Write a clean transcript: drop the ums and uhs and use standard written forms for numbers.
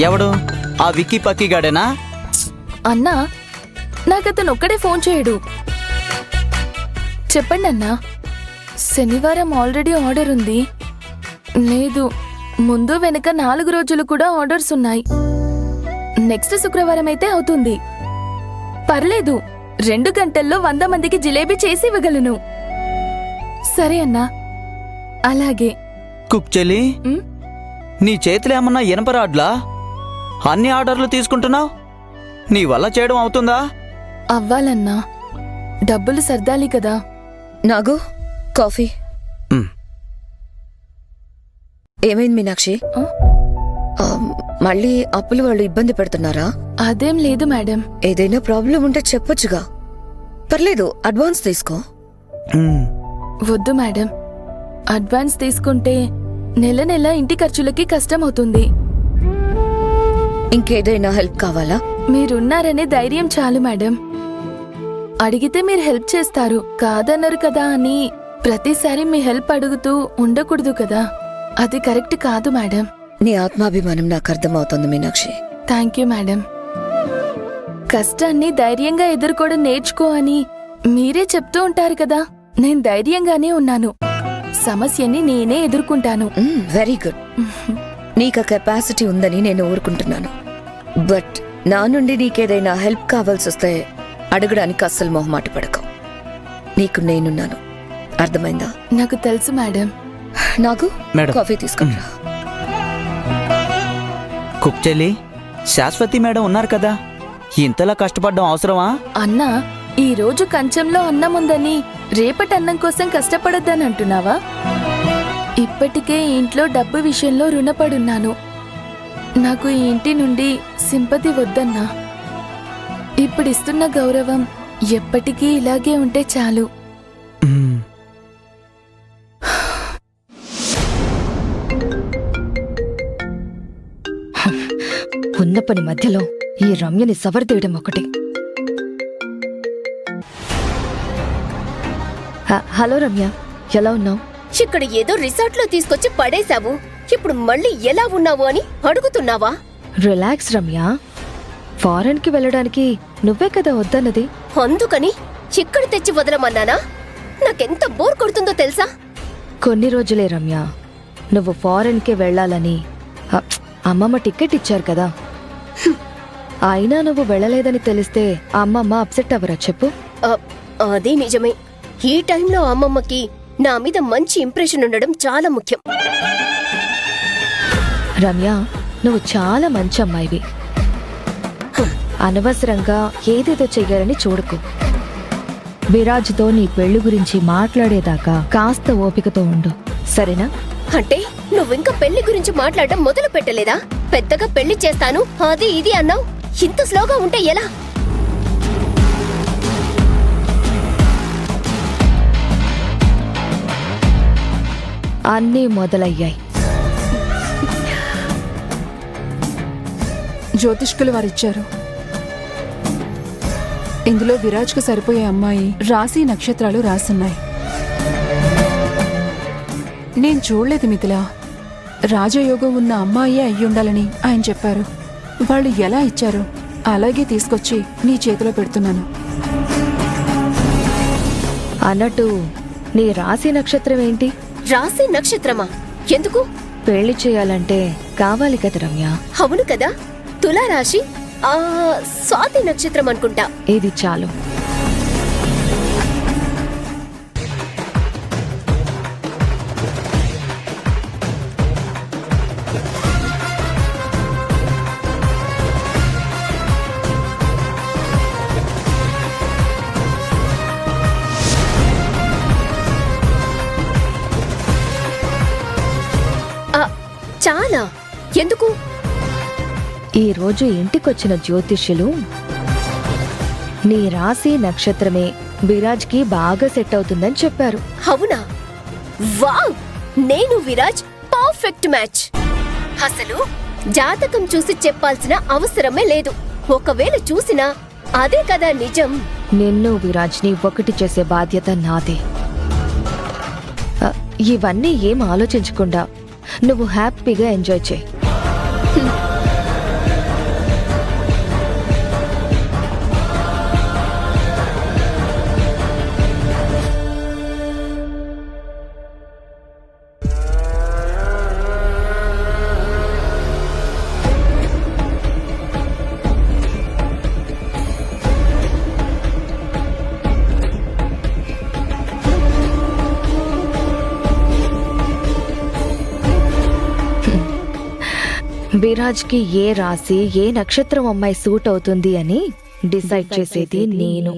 ఎవడు? ఆ విక్కీ పక్కీ గాడేనా? అన్నా, నాకతను ఒక్కడే ఫోన్ చేయడు. చెప్పండి అన్నా. శనివారం ఆల్రెడీ ఆర్డర్ ఉంది. లేదు, ముందు వెనక 4 రోజులు కూడా ఆర్డర్స్ ఉన్నాయి. నెక్స్ట్ శుక్రవారం అయితే అవుతుంది. పర్లేదు, 2 గంటల్లో 100 మందికి జిలేబీ చేసి ఇవ్వగలను. సరే అన్నా, అలాగే. కుక్ చెల్లి, నీ చేతిలో ఏమన్నా ఇనప రాడ్లా? అన్ని ఆర్డర్లు తీసుకుంటున్నావు. నీ వల్ల చేయడం అవుతుందా? అవ్వాలన్నా, డబ్బులు సర్దాలి కదా. నాగు, కాఫీ. ఏమైంది మీనాక్షి? మళ్ళీ అప్పులు వాళ్ళు ఇబ్బంది పెడుతున్నారా? అదేం లేదు మేడం. ఏదైనా ప్రాబ్లం ఉంటే చెప్పొచ్చుగా. పర్లేదు, అడ్వాన్స్ తీసుకో. వద్దు మేడం, అడ్వాన్స్ తీసుకుంటే నెల నెల ఇంటి ఖర్చులకి కష్టమవుతుంది. ఇంకేదైనా హెల్ప్ కావాలా? మీరున్నారనే ధైర్యం చాలు మేడం. అడిగితే మీరు హెల్ప్ చేస్తారు, కాదన్నారు కదా అని ప్రతిసారి మీ హెల్ప్ అడుగుతూ ఉండకూడదు కదా. అది కరెక్ట్ కాదు మేడం. నీ ఆత్మాభిమానం నాకు అర్థమవుతుంది మీనాక్షి. Thank you madam. కష్టాన్ని ధైర్యంగా ఎదుర్కోవడం నేర్చుకో అని మీరే చెప్తూ ఉంటారు కదా. నేను ధైర్యంగానే ఉన్నాను. సమస్యని నేనే ఎదుర్కొంటాను. Very good. నీకు కెపాసిటీ ఉందని నేను ఊరుకుంటున్నాను. బట్ నా నుండి నీకేదైనా హెల్ప్ కావాల్సి వస్తే అడగడానికి అస్సలు మొహమాట పడకు. నీకు నేనున్నాను. అర్థమైందా? నాకు తెలుసు మేడం. నాకు కాఫీ తీసుకుంటా. కుక్ చెల్లి, శాశ్వతి మేడం ఉన్నారు కదా, ఇంతలా కష్టపడడం అవసరమా? అన్నా, ఈ రోజు కంచంలో అన్నం ఉందని రేపటి అన్నం కోసం కష్టపడొద్దని అంటున్నావా? ఇప్పటికే ఇంట్లో డబ్బు విషయంలో రుణపడున్నాను. నాకు ఈ ఇంటి నుండి సింపతి వద్దన్నా. ఇప్పుడిస్తున్న గౌరవం ఎప్పటికీ ఇలాగే ఉంటే చాలు. ఉన్న పని మధ్యలో ఈ రమ్యని సవరదేయడం ఒకటి. హలో రమ్య, ఎలా ఉన్నావు? ఇక్కడ ఏదో రిసార్ట్ లో తీసుకొచ్చి పడేశావు. ఇప్పుడు మళ్ళీ ఎలా ఉన్నావు అని అడుగుతున్నావా? రిలాక్స్ రమ్య, ఫారెన్ కి వెళ్ళడానికి నువ్వే కదా వద్దన్నది. అందుకని ఇక్కడ తెచ్చి వదలమన్నానా? నాకెంత బోర్ కొడుతుందో తెలుసా? కొన్ని రోజులే రమ్య, నువ్వు ఫారెన్ కి వెళ్ళాలని అమ్మమ్మ టికెట్ ఇచ్చారు కదా. అయినా నువ్వు వెళ్ళలేదని తెలిస్తే అమ్మమ్మ అప్సెట్ అవ్వరా చెప్పు? అదే నిజమే. ఈ టైంలో అమ్మమ్మకి నా మీద మంచి ఇంప్రెషన్ ఉండడం చాలా ముఖ్యం. రమ్య, నువ్వు చాలా మంచి అమ్మాయివి. అనవసరంగా ఏదేదో చెయ్యాలని చూడకు. విరాజ్తో నీ పెళ్లి గురించి మాట్లాడేదాకా కాస్త ఓపికతో ఉండు, సరేనా? అంటే నువ్వింకా పెళ్లి గురించి మాట్లాడడం మొదలు పెట్టలేదా? పెద్దగా పెళ్లి చేస్తాను అది ఇది అన్నావు. ఇంత స్లోగా ఉంటే ఎలా? అన్నీ మొదలయ్యాయి. జ్యోతిష్కులు వారిచ్చారు. ఇందులో విరాజ్కు సరిపోయే అమ్మాయి రాశి నక్షత్రాలు రాసున్నాయి. నేను చూడలేదు మిథిలా. రాజయోగం ఉన్న అమ్మాయే అయ్యుండాలని ఆయన చెప్పారు. వాళ్ళు ఎలా ఇచ్చారో అలాగే తీసుకొచ్చి నీ చేతిలో పెడుతున్నాను. అన్నట్టు నీ రాశి నక్షత్రం ఏంటి? రాశి నక్షత్రమా? ఎందుకు? పెళ్లి చేయాలంటే కావాలి కదా రమ్య. అవును కదా, తులారాశి స్వాతి నక్షత్రం అనుకుంటా. ఇది చాలు. చాలా. ఎందుకు? ఈ రోజు ఇంటికొచ్చిన జ్యోతిష్యులు నీ రాశి నక్షత్రమే విరాజ్కి బాగా సెట్ అవుతుందని చెప్పారు. అవునా? వావ్! నేను విరాజ్ పర్ఫెక్ట్ మ్యాచ్. అసలు జాతకం చూసి చెప్పాల్సిన అవసరమే లేదు. ఒకవేళ చూసినా అదే కదా నిజం. నిన్ను విరాజ్ని ఒకటి చేసే బాధ్యత నాదే. ఇవన్నీ ఏం ఆలోచించకుండా నువ్వు హ్యాపీగా ఎంజాయ్ చేయి. విరాజ్కి ఏ రాశి ఏ నక్షత్రం అమ్మాయి సూట్ అవుతుంది అని డిసైడ్ చేసేది నేను.